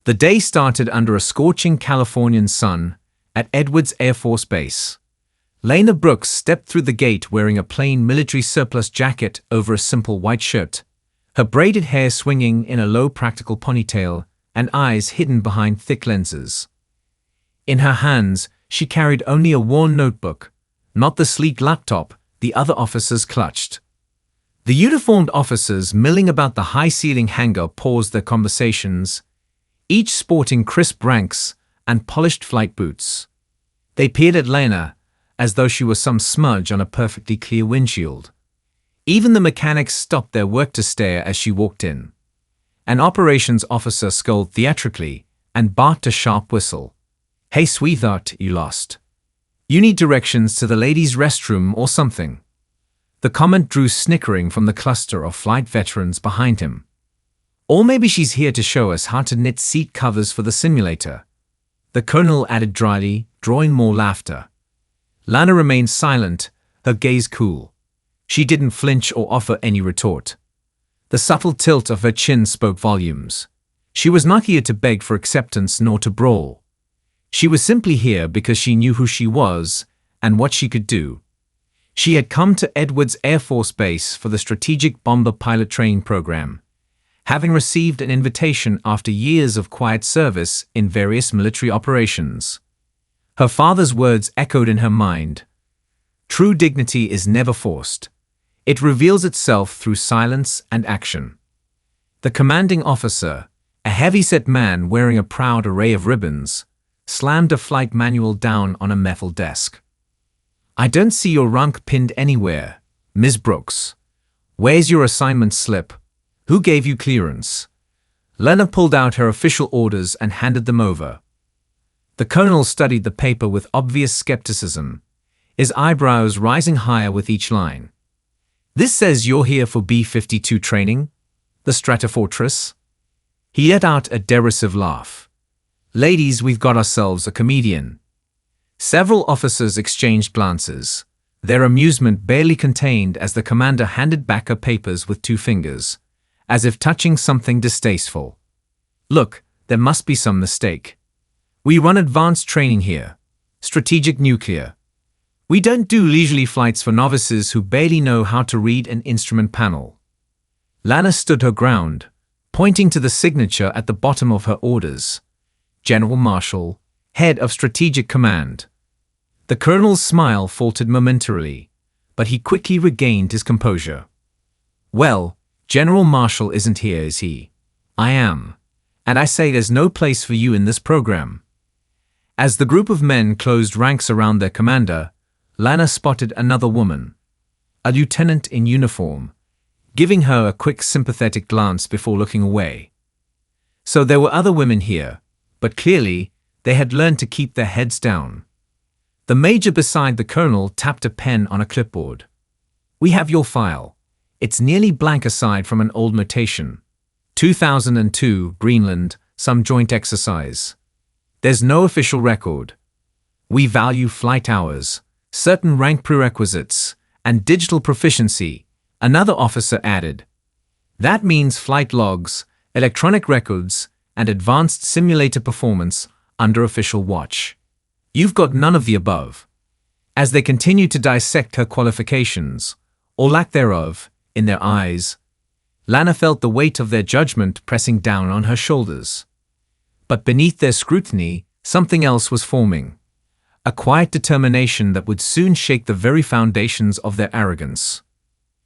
The day started under a scorching Californian sun at Edwards Air Force Base. Lana Brooks stepped through the gate wearing a plain military surplus jacket over a simple white shirt, her braided hair swinging in a low practical ponytail and eyes hidden behind thick lenses. In her hands, she carried only a worn notebook, not the sleek laptop the other officers clutched. The uniformed officers milling about the high-ceiling hangar paused their conversations, each sporting crisp ranks and polished flight boots. They peered at Lana as though she was some smudge on a perfectly clear windshield. Even the mechanics stopped their work to stare as she walked in. An operations officer scolded theatrically and barked a sharp whistle. "Hey sweetheart, you lost. You need directions to the ladies' restroom or something." The comment drew snickering from the cluster of flight veterans behind him. "Or maybe she's here to show us how to knit seat covers for the simulator," the colonel added dryly, drawing more laughter. Lana remained silent, her gaze cool. She didn't flinch or offer any retort. The subtle tilt of her chin spoke volumes. She was not here to beg for acceptance nor to brawl. She was simply here because she knew who she was and what she could do. She had come to Edwards Air Force Base for the Strategic Bomber Pilot Training Program, having received an invitation after years of quiet service in various military operations. Her father's words echoed in her mind. True dignity is never forced. It reveals itself through silence and action. The commanding officer, a heavy-set man wearing a proud array of ribbons, slammed a flight manual down on a metal desk. "I don't see your rank pinned anywhere, Ms. Brooks. Where's your assignment slip? Who gave you clearance?" Lana pulled out her official orders and handed them over. The colonel studied the paper with obvious skepticism, his eyebrows rising higher with each line. "This says you're here for B-52 training? The Stratofortress?" He let out a derisive laugh. "Ladies, we've got ourselves a comedian." Several officers exchanged glances, their amusement barely contained as the commander handed back her papers with 2 fingers, as if touching something distasteful. "Look, there must be some mistake. We run advanced training here. Strategic nuclear. We don't do leisurely flights for novices who barely know how to read an instrument panel." Lana stood her ground, pointing to the signature at the bottom of her orders. "General Marshall, Head of Strategic Command." The colonel's smile faltered momentarily, but he quickly regained his composure. "Well, General Marshall isn't here, is he? I am. And I say there's no place for you in this program." As the group of men closed ranks around their commander, Lana spotted another woman, a lieutenant in uniform, giving her a quick sympathetic glance before looking away. So there were other women here, but clearly they had learned to keep their heads down. The major beside the colonel tapped a pen on a clipboard. "We have your file. It's nearly blank aside from an old notation. 2002, Greenland, some joint exercise. There's no official record. We value flight hours, certain rank prerequisites, and digital proficiency," another officer added. "That means flight logs, electronic records, and advanced simulator performance under official watch. You've got none of the above." As they continued to dissect her qualifications, or lack thereof, in their eyes, Lana felt the weight of their judgment pressing down on her shoulders. But beneath their scrutiny, something else was forming. A quiet determination that would soon shake the very foundations of their arrogance.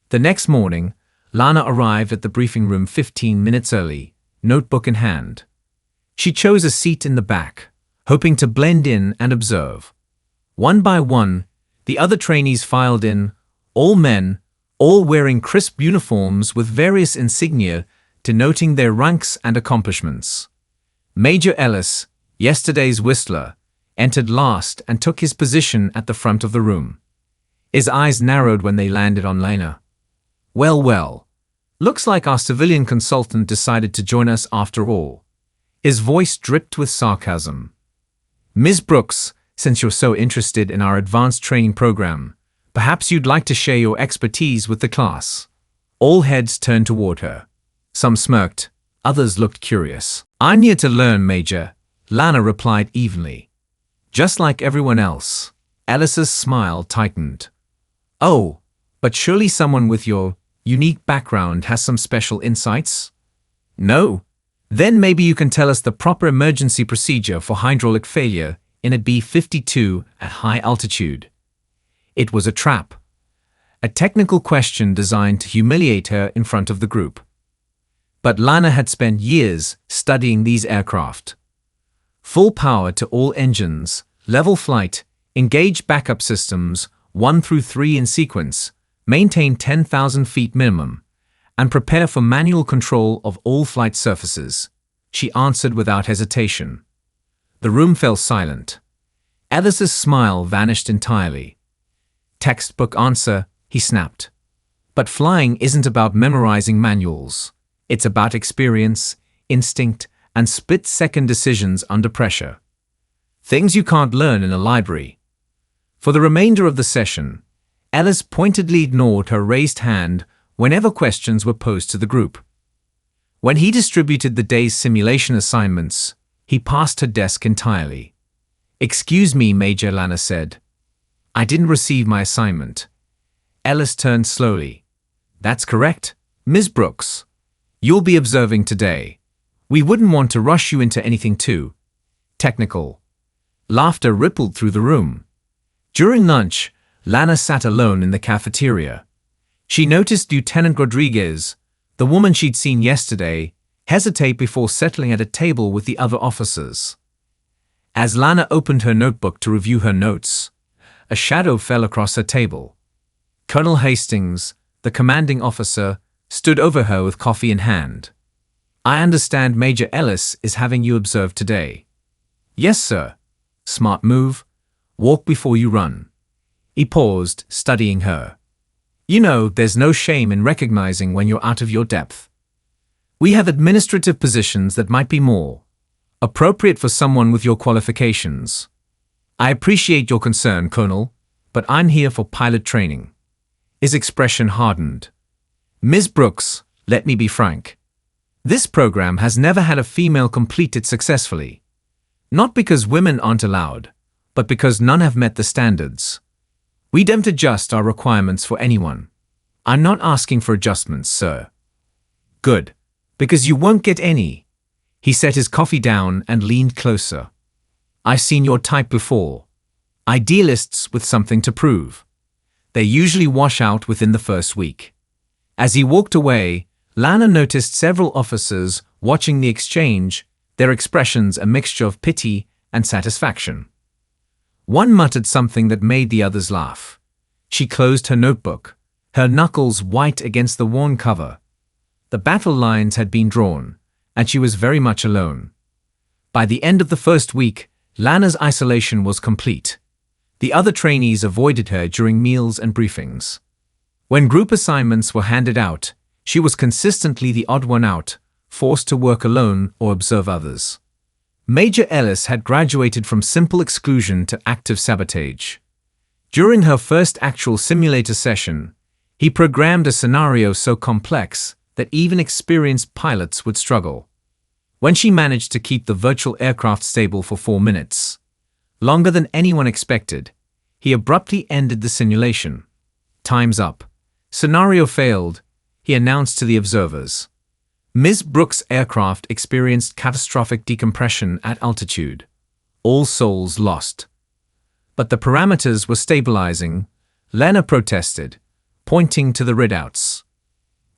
The next morning, Lana arrived at the briefing room 15 minutes early, notebook in hand. She chose a seat in the back, hoping to blend in and observe. One by one, the other trainees filed in, all men, all wearing crisp uniforms with various insignia denoting their ranks and accomplishments. Major Ellis, yesterday's whistler, entered last and took his position at the front of the room. His eyes narrowed when they landed on Lana. "Well, well, looks like our civilian consultant decided to join us after all." His voice dripped with sarcasm. "Ms. Brooks, since you're so interested in our advanced training program, perhaps you'd like to share your expertise with the class." All heads turned toward her. Some smirked, others looked curious. I'm here to learn, Major, Lana replied evenly. Just like everyone else. Ellis's smile tightened. Oh, but surely someone with your unique background has some special insights? No? Then maybe you can tell us the proper emergency procedure for hydraulic failure in a B-52 at high altitude. It was a trap. A technical question designed to humiliate her in front of the group. But Lana had spent years studying these aircraft. Full power to all engines, level flight, engage backup systems, 1 through 3 in sequence, maintain 10,000 feet minimum, and prepare for manual control of all flight surfaces, she answered without hesitation. The room fell silent. Ellis's smile vanished entirely. Textbook answer, he snapped. But flying isn't about memorizing manuals. It's about experience, instinct, and split-second decisions under pressure. Things you can't learn in a library. For the remainder of the session, Ellis pointedly ignored her raised hand whenever questions were posed to the group. When he distributed the day's simulation assignments, he passed her desk entirely. "Excuse me, Major," Lana said. "I didn't receive my assignment." Ellis turned slowly. "That's correct, Ms. Brooks. You'll be observing today. We wouldn't want to rush you into anything too technical." Laughter rippled through the room. During lunch, Lana sat alone in the cafeteria. She noticed Lieutenant Rodriguez, the woman she'd seen yesterday, hesitate before settling at a table with the other officers. As Lana opened her notebook to review her notes, a shadow fell across her table. Colonel Hastings, the commanding officer, stood over her with coffee in hand. "I understand Major Ellis is having you observed today." "Yes, sir." "Smart move. Walk before you run." He paused, studying her. "You know, there's no shame in recognizing when you're out of your depth. We have administrative positions that might be more appropriate for someone with your qualifications. I appreciate your concern, Colonel, but I'm here for pilot training." His expression hardened. "Ms. Brooks, let me be frank. This program has never had a female complete it successfully. Not because women aren't allowed, but because none have met the standards. We don't adjust our requirements for anyone. I'm not asking for adjustments, sir." "Good, because you won't get any." He set his coffee down and leaned closer. "I've seen your type before. Idealists with something to prove. They usually wash out within the first week." As he walked away, Lana noticed several officers watching the exchange, their expressions a mixture of pity and satisfaction. One muttered something that made the others laugh. She closed her notebook, her knuckles white against the worn cover. The battle lines had been drawn, and she was very much alone. By the end of the first week, Lana's isolation was complete. The other trainees avoided her during meals and briefings. When group assignments were handed out, she was consistently the odd one out, forced to work alone or observe others. Major Ellis had graduated from simple exclusion to active sabotage. During her first actual simulator session, he programmed a scenario so complex that even experienced pilots would struggle. When she managed to keep the virtual aircraft stable for 4 minutes, longer than anyone expected, he abruptly ended the simulation. "Time's up. Scenario failed," he announced to the observers. Ms. Brooks' aircraft experienced catastrophic decompression at altitude. All souls lost. But the parameters were stabilizing, Lana protested, pointing to the readouts.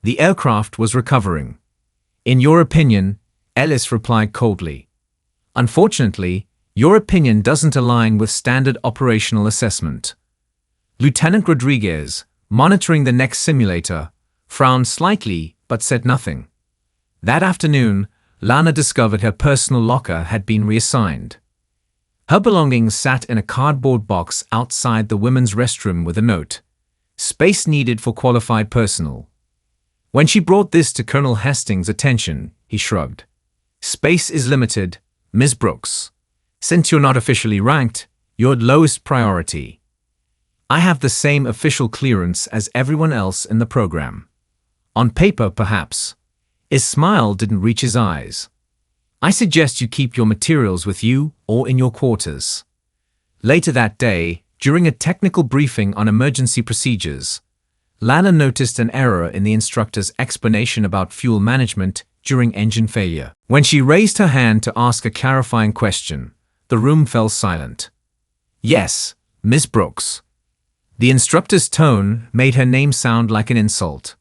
The aircraft was recovering. "In your opinion," Ellis replied coldly. "Unfortunately, your opinion doesn't align with standard operational assessment." Lieutenant Rodriguez, monitoring the next simulator, frowned slightly but said nothing. That afternoon, Lana discovered her personal locker had been reassigned. Her belongings sat in a cardboard box outside the women's restroom with a note, "Space needed for qualified personnel." When she brought this to Colonel Hastings' attention, he shrugged. "Space is limited, Ms. Brooks. Since you're not officially ranked, you're lowest priority. I have the same official clearance as everyone else in the program. On paper, perhaps." His smile didn't reach his eyes. I suggest you keep your materials with you or in your quarters. Later that day, during a technical briefing on emergency procedures, Lana noticed an error in the instructor's explanation about fuel management during engine failure. When she raised her hand to ask a clarifying question, the room fell silent. Yes, Miss Brooks. The instructor's tone made her name sound like an insult.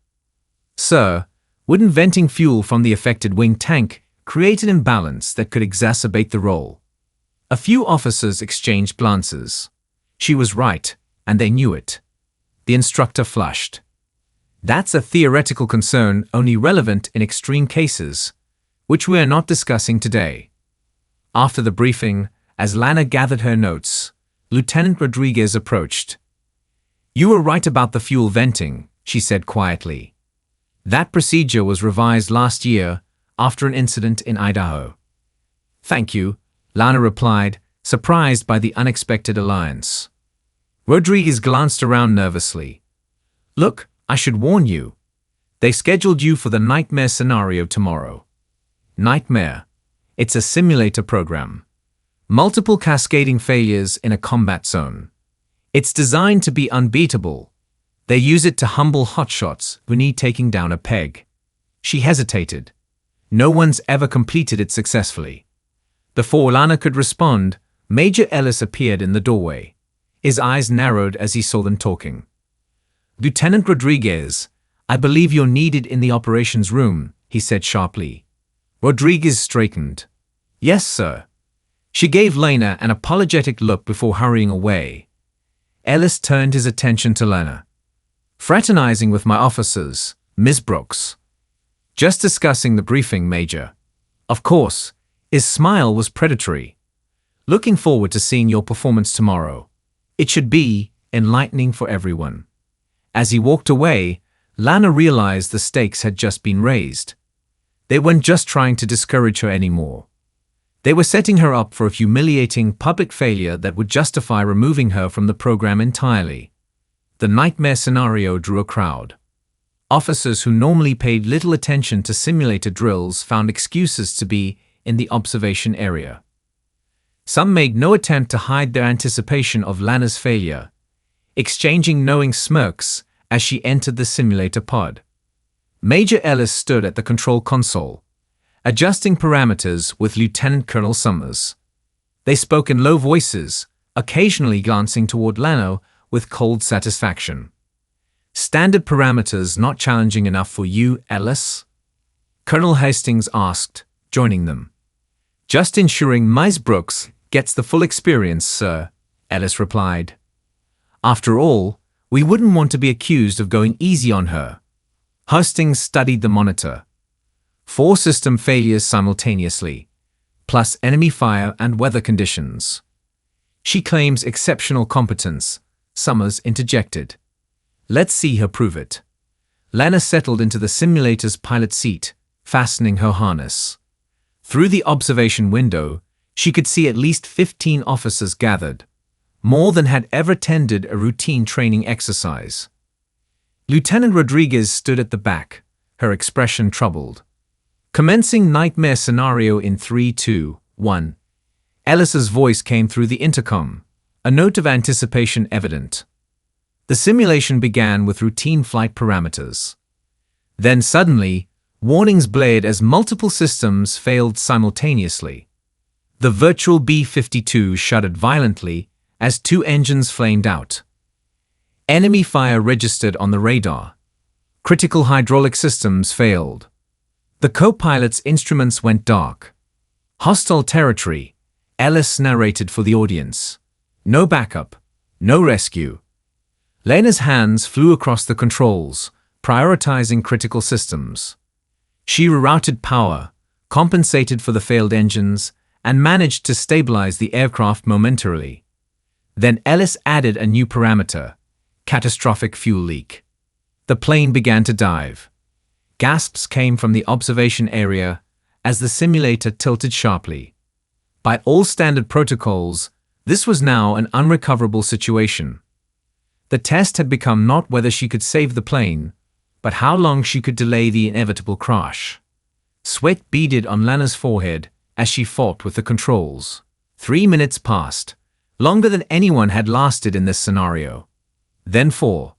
Sir, wouldn't venting fuel from the affected wing tank create an imbalance that could exacerbate the roll? A few officers exchanged glances. She was right, and they knew it. The instructor flushed. That's a theoretical concern only relevant in extreme cases, which we are not discussing today. After the briefing, as Lana gathered her notes, Lieutenant Rodriguez approached. You were right about the fuel venting, she said quietly. That procedure was revised last year after an incident in Idaho. Thank you, Lana replied, surprised by the unexpected alliance. Rodriguez glanced around nervously. Look, I should warn you. They scheduled you for the nightmare scenario tomorrow. Nightmare. It's a simulator program. Multiple cascading failures in a combat zone. It's designed to be unbeatable. They use it to humble hotshots who need taking down a peg. She hesitated. No one's ever completed it successfully. Before Lana could respond, Major Ellis appeared in the doorway. His eyes narrowed as he saw them talking. Lieutenant Rodriguez, I believe you're needed in the operations room, he said sharply. Rodriguez straightened. Yes, sir. She gave Lana an apologetic look before hurrying away. Ellis turned his attention to Lana. Fraternizing with my officers, Miss Brooks. Just discussing the briefing, Major. Of course, his smile was predatory. Looking forward to seeing your performance tomorrow. It should be enlightening for everyone. As he walked away, Lana realized the stakes had just been raised. They weren't just trying to discourage her anymore. They were setting her up for a humiliating public failure that would justify removing her from the program entirely. The nightmare scenario drew a crowd. Officers who normally paid little attention to simulator drills found excuses to be in the observation area. Some made no attempt to hide their anticipation of Lana's failure, exchanging knowing smirks as she entered the simulator pod. Major Ellis stood at the control console, adjusting parameters with Lieutenant Colonel Summers. They spoke in low voices, occasionally glancing toward Lana with cold satisfaction. Standard parameters not challenging enough for you, Ellis? Colonel Hastings asked, joining them. Just ensuring Miss Brooks gets the full experience, sir, Ellis replied. After all, we wouldn't want to be accused of going easy on her. Hastings studied the monitor. 4 system failures simultaneously, plus enemy fire and weather conditions. She claims exceptional competence, Summers interjected. Let's see her prove it. Lana settled into the simulator's pilot seat, fastening her harness. Through the observation window, she could see at least 15 officers gathered, more than had ever attended a routine training exercise. Lieutenant Rodriguez stood at the back, her expression troubled. Commencing nightmare scenario in 3, 2, 1. Ellis's voice came through the intercom, a note of anticipation evident. The simulation began with routine flight parameters. Then suddenly, warnings blared as multiple systems failed simultaneously. The virtual B-52 shuddered violently as 2 engines flamed out. Enemy fire registered on the radar. Critical hydraulic systems failed. The co-pilot's instruments went dark. Hostile territory, Ellis narrated for the audience. No backup, no rescue. Lana's hands flew across the controls, prioritizing critical systems. She rerouted power, compensated for the failed engines, and managed to stabilize the aircraft momentarily. Then Ellis added a new parameter: catastrophic fuel leak. The plane began to dive. Gasps came from the observation area as the simulator tilted sharply. By all standard protocols, this was now an unrecoverable situation. The test had become not whether she could save the plane, but how long she could delay the inevitable crash. Sweat beaded on Lana's forehead as she fought with the controls. 3 minutes passed, longer than anyone had lasted in this scenario. Then 4.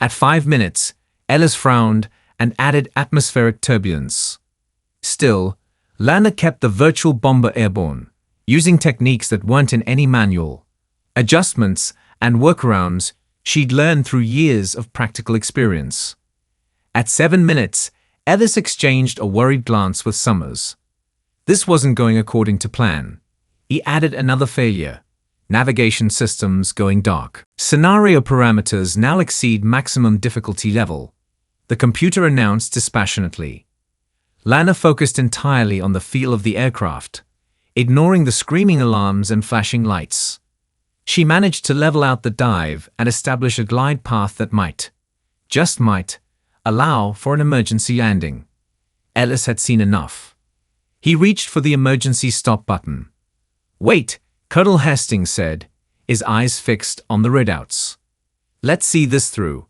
At 5 minutes, Ellis frowned and added atmospheric turbulence. Still, Lana kept the virtual bomber airborne, using techniques that weren't in any manual. Adjustments and workarounds she'd learned through years of practical experience. At 7 minutes, Ellis exchanged a worried glance with Summers. This wasn't going according to plan. He added another failure. Navigation systems going dark. Scenario parameters now exceed maximum difficulty level. The computer announced dispassionately. Lana focused entirely on the feel of the aircraft, ignoring the screaming alarms and flashing lights. She managed to level out the dive and establish a glide path that might, just might, allow for an emergency landing. Ellis had seen enough. He reached for the emergency stop button. "Wait," Colonel Hastings said, his eyes fixed on the readouts. "Let's see this through."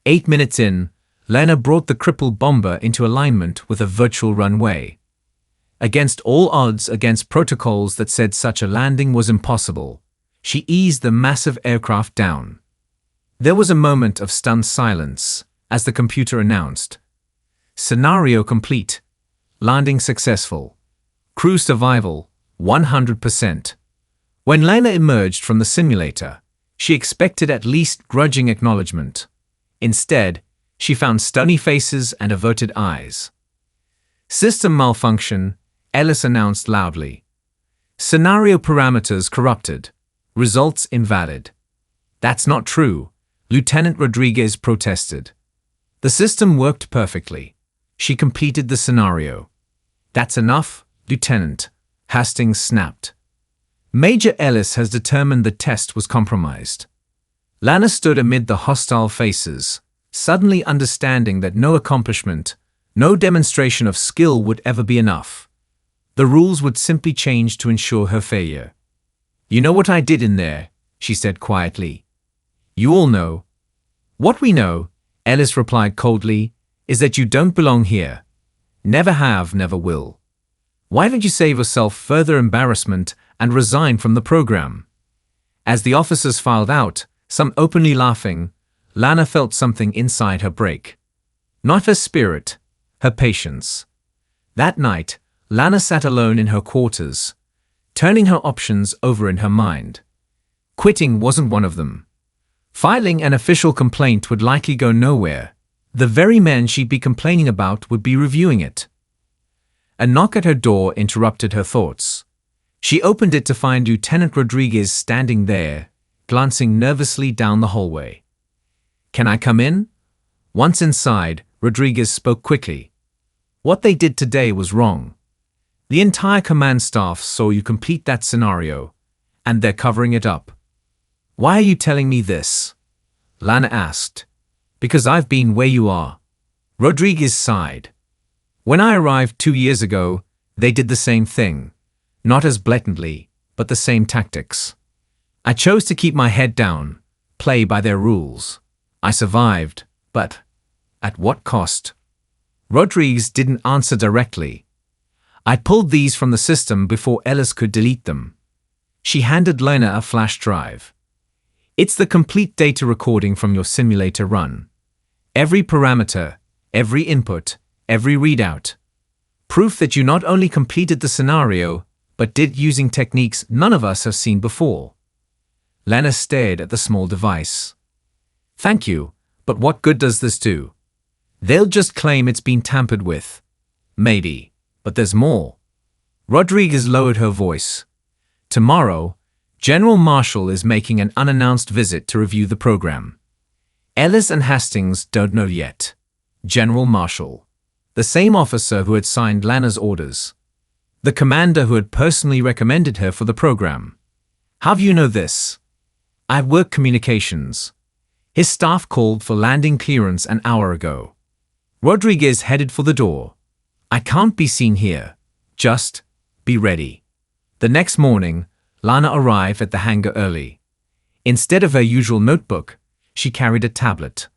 8 minutes in, Lana brought the crippled bomber into alignment with a virtual runway. Against all odds, against protocols that said such a landing was impossible, she eased the massive aircraft down. There was a moment of stunned silence as the computer announced, "Scenario complete. Landing successful. Crew survival, 100%. When Lana emerged from the simulator, she expected at least grudging acknowledgement. Instead, she found stony faces and averted eyes. "System malfunction," Ellis announced loudly. "Scenario parameters corrupted. Results invalid." "That's not true," Lieutenant Rodriguez protested. "The system worked perfectly. She completed the scenario." "That's enough, Lieutenant," Hastings snapped. "Major Ellis has determined the test was compromised." Lana stood amid the hostile faces, suddenly understanding that no accomplishment, no demonstration of skill would ever be enough. The rules would simply change to ensure her failure. "You know what I did in there," she said quietly. "You all know." "What we know," Ellis replied coldly, "is that you don't belong here. Never have, never will. Why don't you save yourself further embarrassment and resign from the program?" As the officers filed out, some openly laughing, Lana felt something inside her break. Not her spirit, her patience. That night, Lana sat alone in her quarters, turning her options over in her mind. Quitting wasn't one of them. Filing an official complaint would likely go nowhere. The very men she'd be complaining about would be reviewing it. A knock at her door interrupted her thoughts. She opened it to find Lieutenant Rodriguez standing there, glancing nervously down the hallway. "Can I come in?" Once inside, Rodriguez spoke quickly. "What they did today was wrong. The entire command staff saw you complete that scenario, and they're covering it up." "Why are you telling me this?" Lana asked. "Because I've been where you are." Rodriguez sighed. "When I arrived 2 years ago, they did the same thing. Not as blatantly, but the same tactics. I chose to keep my head down, play by their rules. I survived, but at what cost?" Rodriguez didn't answer directly. "I pulled these from the system before Ellis could delete them." She handed Lana a flash drive. "It's the complete data recording from your simulator run. Every parameter, every input, every readout. Proof that you not only completed the scenario, but did using techniques none of us have seen before." Lana stared at the small device. "Thank you, but what good does this do? They'll just claim it's been tampered with. Maybe, but there's more." Rodriguez lowered her voice. "Tomorrow, General Marshall is making an unannounced visit to review the program. Ellis and Hastings don't know yet. General Marshall, the same officer who had signed Lana's orders. The commander who had personally recommended her for the program. How do you know this?" "I've worked communications. His staff called for landing clearance an hour ago." Rodriguez headed for the door. "I can't be seen here. Just be ready." The next morning, Lana arrived at the hangar early. Instead of her usual notebook, she carried a tablet.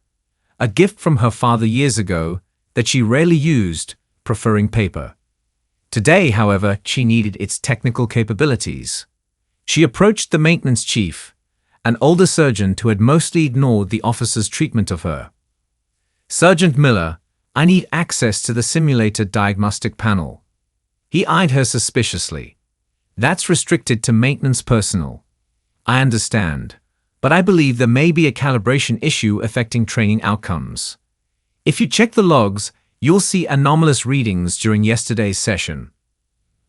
A gift from her father years ago that she rarely used, preferring paper. Today, however, she needed its technical capabilities. She approached the maintenance chief, an older sergeant who had mostly ignored the officer's treatment of her. "Sergeant Miller, I need access to the simulator diagnostic panel." He eyed her suspiciously. "That's restricted to maintenance personnel." "I understand, but I believe there may be a calibration issue affecting training outcomes. If you check the logs, you'll see anomalous readings during yesterday's session."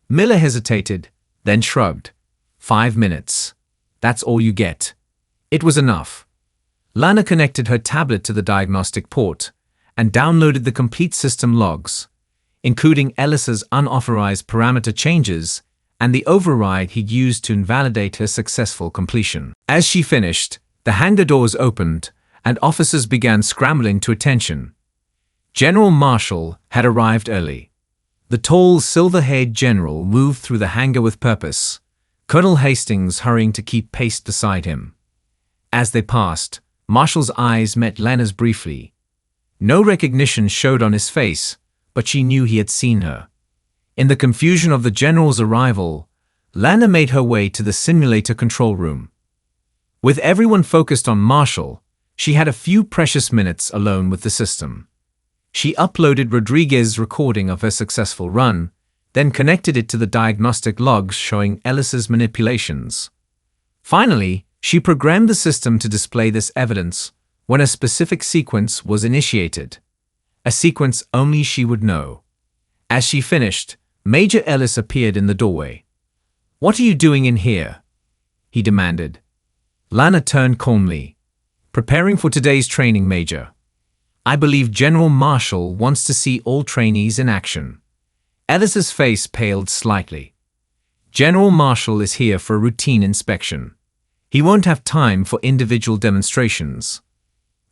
Miller hesitated, then shrugged. 5 minutes. That's all you get." It was enough. Lana connected her tablet to the diagnostic port and downloaded the complete system logs, including Ellis's unauthorized parameter changes and the override he'd used to invalidate her successful completion. As she finished, the hangar doors opened and officers began scrambling to attention. General Marshall had arrived early. The tall, silver-haired general moved through the hangar with purpose, Colonel Hastings hurrying to keep pace beside him. As they passed, Marshall's eyes met Lana's briefly. No recognition showed on his face, but she knew he had seen her. In the confusion of the general's arrival, Lana made her way to the simulator control room. With everyone focused on Marshall, she had a few precious minutes alone with the system. She uploaded Rodriguez's recording of her successful run, then connected it to the diagnostic logs showing Ellis's manipulations. Finally, she programmed the system to display this evidence when a specific sequence was initiated. A sequence only she would know. As she finished, Major Ellis appeared in the doorway. "What are you doing in here?" he demanded. Lana turned calmly. "Preparing for today's training, Major. I believe General Marshall wants to see all trainees in action." Ellis's face paled slightly. "General Marshall is here for a routine inspection. He won't have time for individual demonstrations."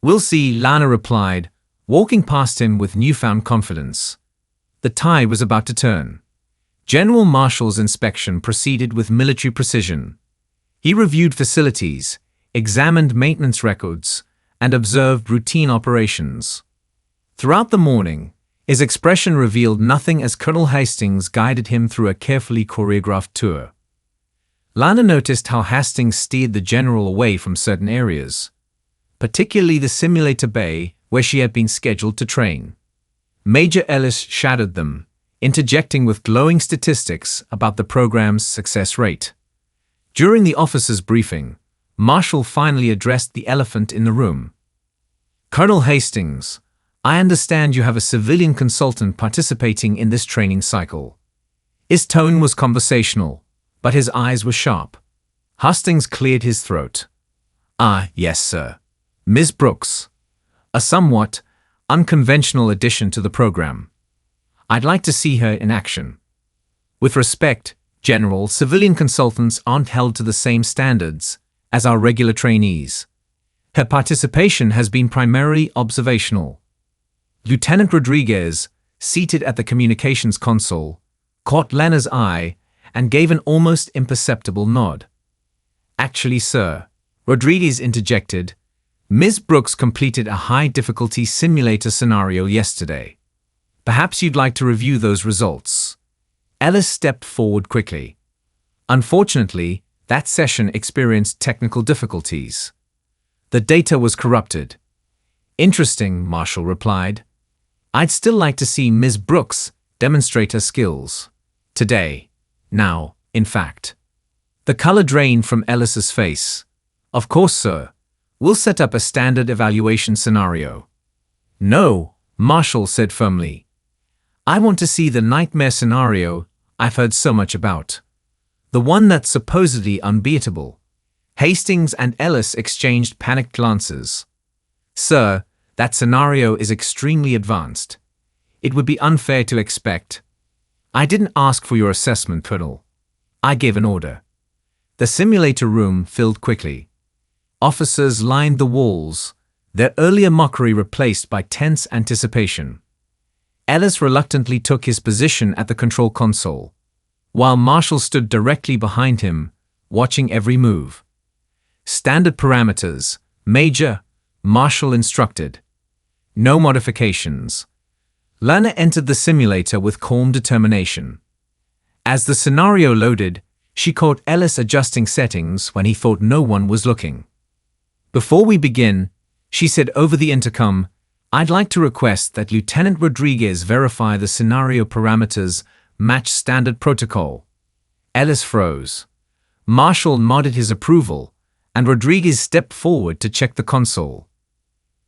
"We'll see," Lana replied, walking past him with newfound confidence. The tide was about to turn. General Marshall's inspection proceeded with military precision. He reviewed facilities, examined maintenance records, and observed routine operations. Throughout the morning, his expression revealed nothing as Colonel Hastings guided him through a carefully choreographed tour. Lana noticed how Hastings steered the general away from certain areas, particularly the simulator bay where she had been scheduled to train. Major Ellis shadowed them, interjecting with glowing statistics about the program's success rate. During the officers' briefing, Marshall finally addressed the elephant in the room. "Colonel Hastings, I understand you have a civilian consultant participating in this training cycle." His tone was conversational, but his eyes were sharp. Hastings cleared his throat. Yes, sir. Ms. Brooks. A somewhat unconventional addition to the program. I'd like to see her in action." "With respect, General, civilian consultants aren't held to the same standards as our regular trainees. Her participation has been primarily observational." Lieutenant Rodriguez, seated at the communications console, caught Lana's eye and gave an almost imperceptible nod. "Actually, sir," Rodriguez interjected, "Ms. Brooks completed a high-difficulty simulator scenario yesterday. Perhaps you'd like to review those results." Ellis stepped forward quickly. Unfortunately, that session experienced technical difficulties. The data was corrupted. "Interesting," Marshall replied. "I'd still like to see Ms. Brooks demonstrate her skills. Today. Now, in fact." The color drained from Ellis's face. "Of course, sir. We'll set up a standard evaluation scenario." "No," Marshall said firmly. "I want to see the nightmare scenario I've heard so much about. The one that's supposedly unbeatable." Hastings and Ellis exchanged panicked glances. "Sir, that scenario is extremely advanced. It would be unfair to expect." "I didn't ask for your assessment, Colonel. I gave an order." The simulator room filled quickly. Officers lined the walls, their earlier mockery replaced by tense anticipation. Ellis reluctantly took his position at the control console, while Marshall stood directly behind him, watching every move. "Standard parameters, Major," Marshall instructed. "No modifications." Lana entered the simulator with calm determination. As the scenario loaded, she caught Ellis adjusting settings when he thought no one was looking. "Before we begin," she said over the intercom, "I'd like to request that Lieutenant Rodriguez verify the scenario parameters match standard protocol." Ellis froze. Marshall nodded his approval, and Rodriguez stepped forward to check the console.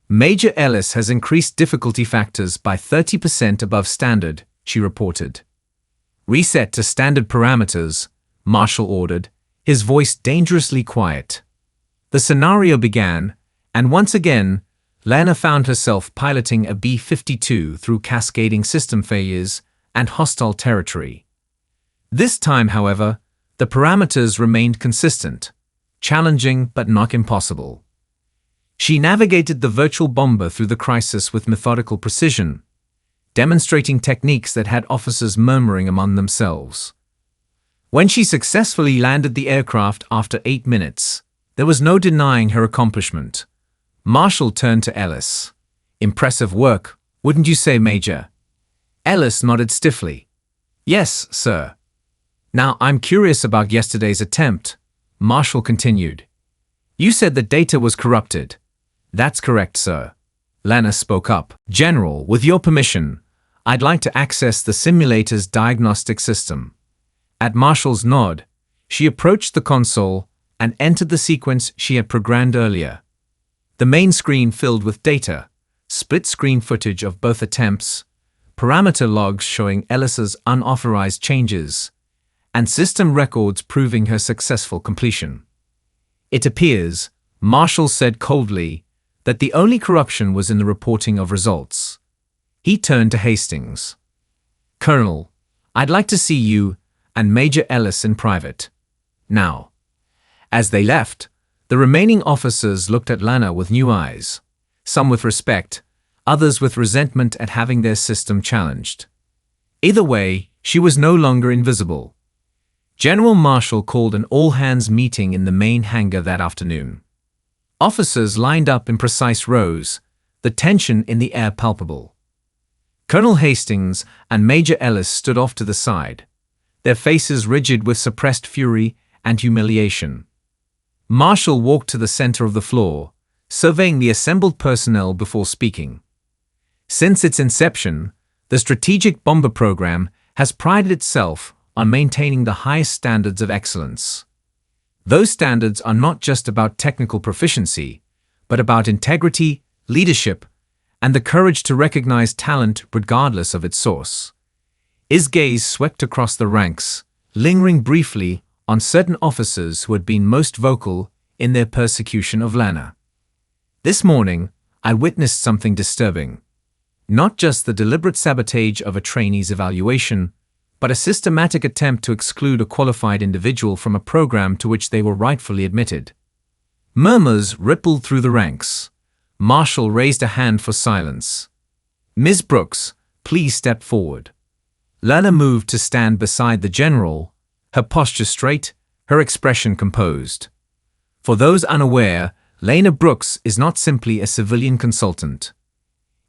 "Major Ellis has increased difficulty factors by 30% above standard," she reported. "Reset to standard parameters," Marshall ordered, his voice dangerously quiet. The scenario began, and once again, Lana found herself piloting a B-52 through cascading system failures and hostile territory. This time, however, the parameters remained consistent, challenging but not impossible. She navigated the virtual bomber through the crisis with methodical precision, demonstrating techniques that had officers murmuring among themselves. When she successfully landed the aircraft after 8 minutes, there was no denying her accomplishment. Marshall turned to Ellis. "Impressive work, wouldn't you say, Major?" Ellis nodded stiffly. "Yes, sir." "Now, I'm curious about yesterday's attempt," Marshall continued. "You said the data was corrupted." "That's correct, sir." Lana spoke up. "General, with your permission, I'd like to access the simulator's diagnostic system." At Marshall's nod, she approached the console and entered the sequence she had programmed earlier. The main screen filled with data, split-screen footage of both attempts, parameter logs showing Ellis's unauthorized changes, and system records proving her successful completion. "It appears," Marshall said coldly, "that the only corruption was in the reporting of results." He turned to Hastings. "Colonel, I'd like to see you and Major Ellis in private. Now." As they left, the remaining officers looked at Lana with new eyes, some with respect, others with resentment at having their system challenged. Either way, she was no longer invisible. General Marshall called an all-hands meeting in the main hangar that afternoon. Officers lined up in precise rows, the tension in the air palpable. Colonel Hastings and Major Ellis stood off to the side, their faces rigid with suppressed fury and humiliation. Marshall walked to the center of the floor, surveying the assembled personnel before speaking. Since its inception, the Strategic Bomber Program has prided itself on maintaining the highest standards of excellence. Those standards are not just about technical proficiency, but about integrity, leadership, and the courage to recognize talent regardless of its source. His gaze swept across the ranks, lingering briefly on certain officers who had been most vocal in their persecution of Lana. "This morning, I witnessed something disturbing. Not just the deliberate sabotage of a trainee's evaluation, but a systematic attempt to exclude a qualified individual from a program to which they were rightfully admitted." Murmurs rippled through the ranks. Marshall raised a hand for silence. "Ms. Brooks, please step forward." Lana moved to stand beside the general, her posture straight, her expression composed. For those unaware, Lana Brooks is not simply a civilian consultant.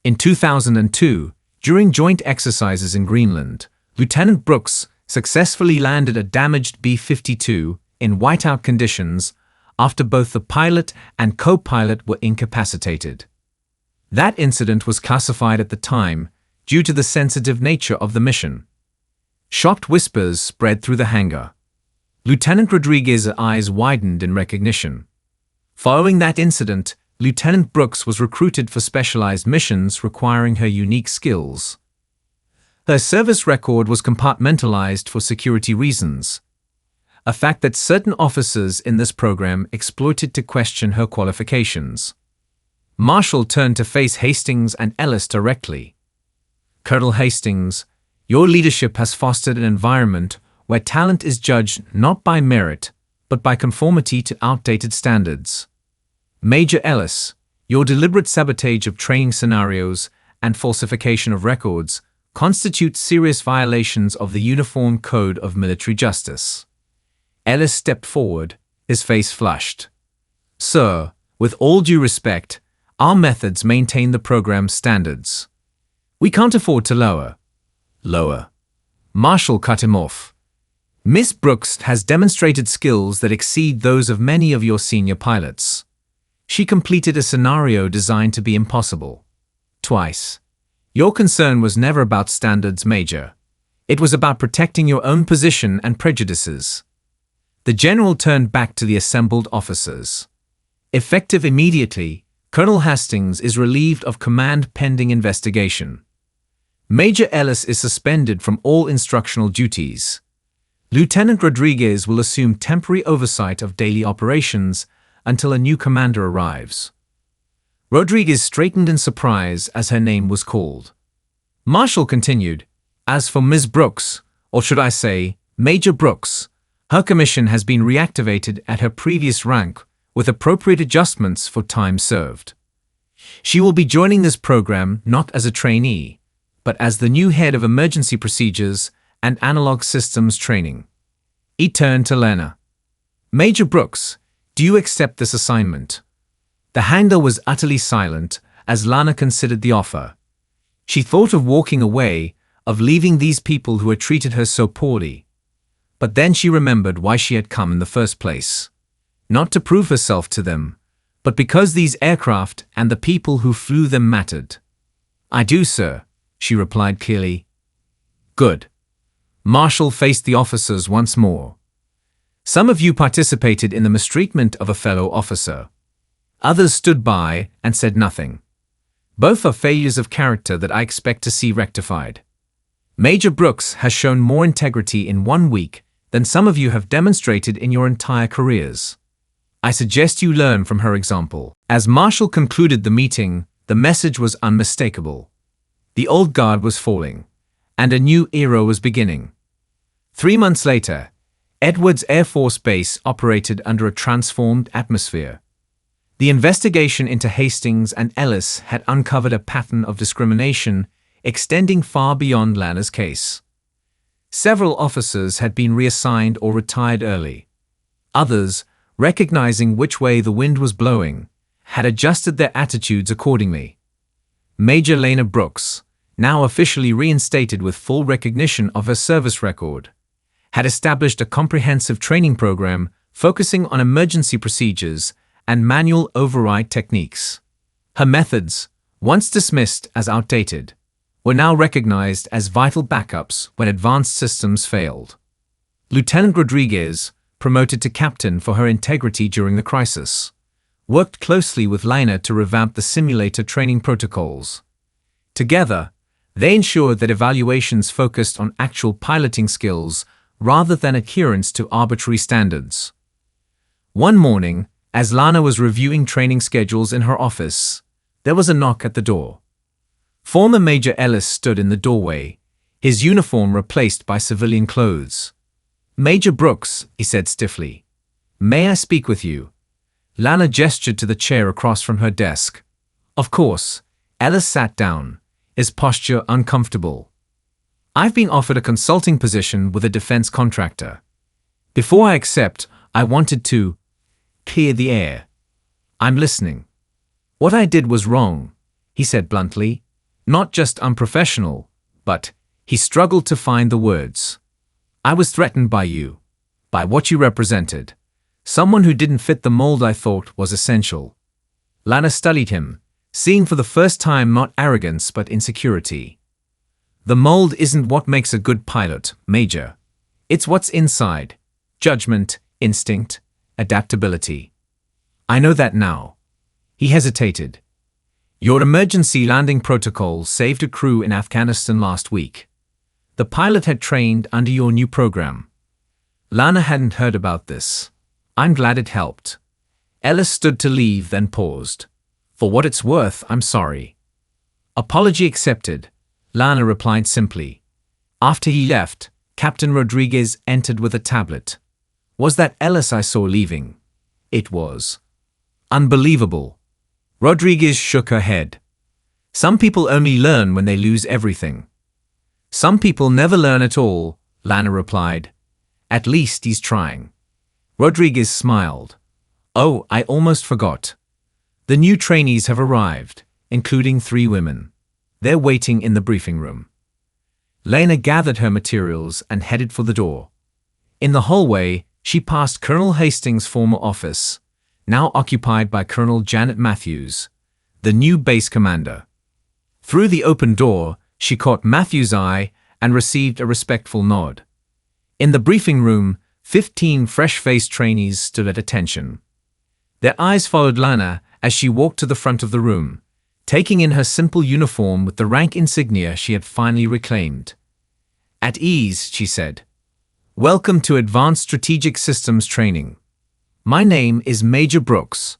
In 2002, during joint exercises in Greenland, Lieutenant Brooks successfully landed a damaged B-52 in whiteout conditions after both the pilot and co-pilot were incapacitated. That incident was classified at the time due to the sensitive nature of the mission. Shocked whispers spread through the hangar. Lieutenant Rodriguez's eyes widened in recognition. Following that incident, Lieutenant Brooks was recruited for specialized missions requiring her unique skills. Her service record was compartmentalized for security reasons, a fact that certain officers in this program exploited to question her qualifications. Marshall turned to face Hastings and Ellis directly. "Colonel Hastings, your leadership has fostered an environment where talent is judged not by merit, but by conformity to outdated standards. Major Ellis, your deliberate sabotage of training scenarios and falsification of records constitute serious violations of the Uniform Code of Military Justice." Ellis stepped forward, his face flushed. "Sir, with all due respect, our methods maintain the program's standards. We can't afford to lower." "Lower." Marshall cut him off. Miss Brooks has demonstrated skills that exceed those of many of your senior pilots. She completed a scenario designed to be impossible. Twice. Your concern was never about standards, Major. It was about protecting your own position and prejudices. The general turned back to the assembled officers. Effective immediately, Colonel Hastings is relieved of command pending investigation. Major Ellis is suspended from all instructional duties. Lieutenant Rodriguez will assume temporary oversight of daily operations until a new commander arrives. Rodriguez straightened in surprise as her name was called. Marshall continued, "As for Ms. Brooks, or should I say, Major Brooks, her commission has been reactivated at her previous rank with appropriate adjustments for time served. She will be joining this program not as a trainee, but as the new head of emergency procedures and analog systems training." He turned to Lena. "Major Brooks, do you accept this assignment?" The handler was utterly silent as Lana considered the offer. She thought of walking away, of leaving these people who had treated her so poorly. But then she remembered why she had come in the first place. Not to prove herself to them, but because these aircraft and the people who flew them mattered. "I do, sir," she replied clearly. "Good." Marshall faced the officers once more. "Some of you participated in the mistreatment of a fellow officer. Others stood by and said nothing. Both are failures of character that I expect to see rectified. Major Brooks has shown more integrity in 1 week than some of you have demonstrated in your entire careers. I suggest you learn from her example." As Marshall concluded the meeting, the message was unmistakable. The old guard was falling, and a new era was beginning. 3 months later, Edwards Air Force Base operated under a transformed atmosphere. The investigation into Hastings and Ellis had uncovered a pattern of discrimination extending far beyond Lana's case. Several officers had been reassigned or retired early. Others, recognizing which way the wind was blowing, had adjusted their attitudes accordingly. Major Lena Brooks, now officially reinstated with full recognition of her service record, had established a comprehensive training program focusing on emergency procedures and manual override techniques. Her methods, once dismissed as outdated, were now recognized as vital backups when advanced systems failed. Lieutenant Rodriguez, promoted to captain for her integrity during the crisis, worked closely with Lena to revamp the simulator training protocols. Together, they ensured that evaluations focused on actual piloting skills rather than adherence to arbitrary standards. One morning, as Lana was reviewing training schedules in her office, there was a knock at the door. Former Major Ellis stood in the doorway, his uniform replaced by civilian clothes. "Major Brooks," he said stiffly, "may I speak with you?" Lana gestured to the chair across from her desk. Of course, Ellis sat down, his posture uncomfortable. "I've been offered a consulting position with a defense contractor. Before I accept, I wanted to clear the air." "I'm listening." "What I did was wrong," he said bluntly. "Not just unprofessional, but," he struggled to find the words. "I was threatened by you, by what you represented. Someone who didn't fit the mold I thought was essential." Lana studied him, seeing for the first time not arrogance but insecurity. "The mold isn't what makes a good pilot, Major. It's what's inside. Judgment, instinct, adaptability." "I know that now." He hesitated. "Your emergency landing protocol saved a crew in Afghanistan last week. The pilot had trained under your new program." Lana hadn't heard about this. "I'm glad it helped." Ellis stood to leave, then paused. "For what it's worth, I'm sorry." "Apology accepted," Lana replied simply. After he left, Captain Rodriguez entered with a tablet. "Was that Ellis I saw leaving?" "It was." "Unbelievable." Rodriguez shook her head. "Some people only learn when they lose everything." "Some people never learn at all," Lana replied. "At least he's trying." Rodriguez smiled. "Oh, I almost forgot. The new trainees have arrived, including 3 women. They're waiting in the briefing room." Lena gathered her materials and headed for the door. In the hallway, she passed Colonel Hastings' former office, now occupied by Colonel Janet Matthews, the new base commander. Through the open door, she caught Matthews' eye and received a respectful nod. In the briefing room, 15 fresh-faced trainees stood at attention. Their eyes followed Lana as she walked to the front of the room, taking in her simple uniform with the rank insignia she had finally reclaimed. "At ease," she said. "Welcome to Advanced Strategic Systems Training. My name is Major Brooks."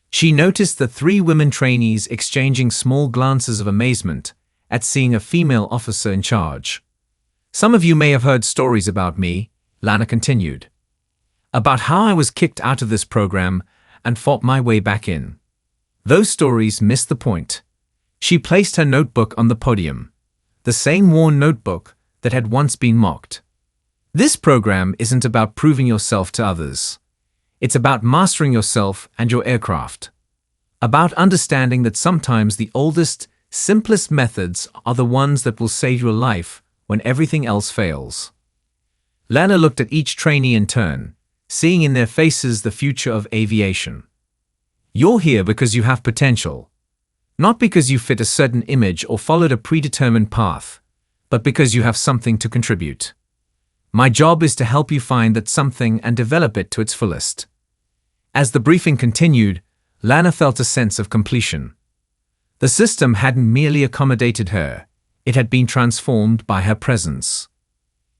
She noticed the 3 women trainees exchanging small glances of amazement at seeing a female officer in charge. "Some of you may have heard stories about me," Lana continued, "about how I was kicked out of this program and fought my way back in. Those stories missed the point." She placed her notebook on the podium, the same worn notebook that had once been mocked. "This program isn't about proving yourself to others. It's about mastering yourself and your aircraft. About understanding that sometimes the oldest, simplest methods are the ones that will save your life when everything else fails." Lana looked at each trainee in turn, seeing in their faces the future of aviation. "You're here because you have potential. Not because you fit a certain image or followed a predetermined path, but because you have something to contribute. My job is to help you find that something and develop it to its fullest." As the briefing continued, Lana felt a sense of completion. The system hadn't merely accommodated her, it had been transformed by her presence.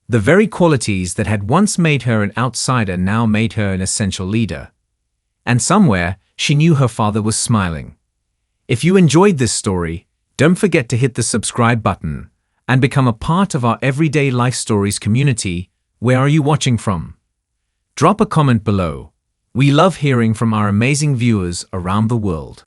The very qualities that had once made her an outsider now made her an essential leader. And somewhere, she knew her father was smiling. If you enjoyed this story, don't forget to hit the subscribe button and become a part of our Everyday Life Stories community. Where are you watching from? Drop a comment below. We love hearing from our amazing viewers around the world.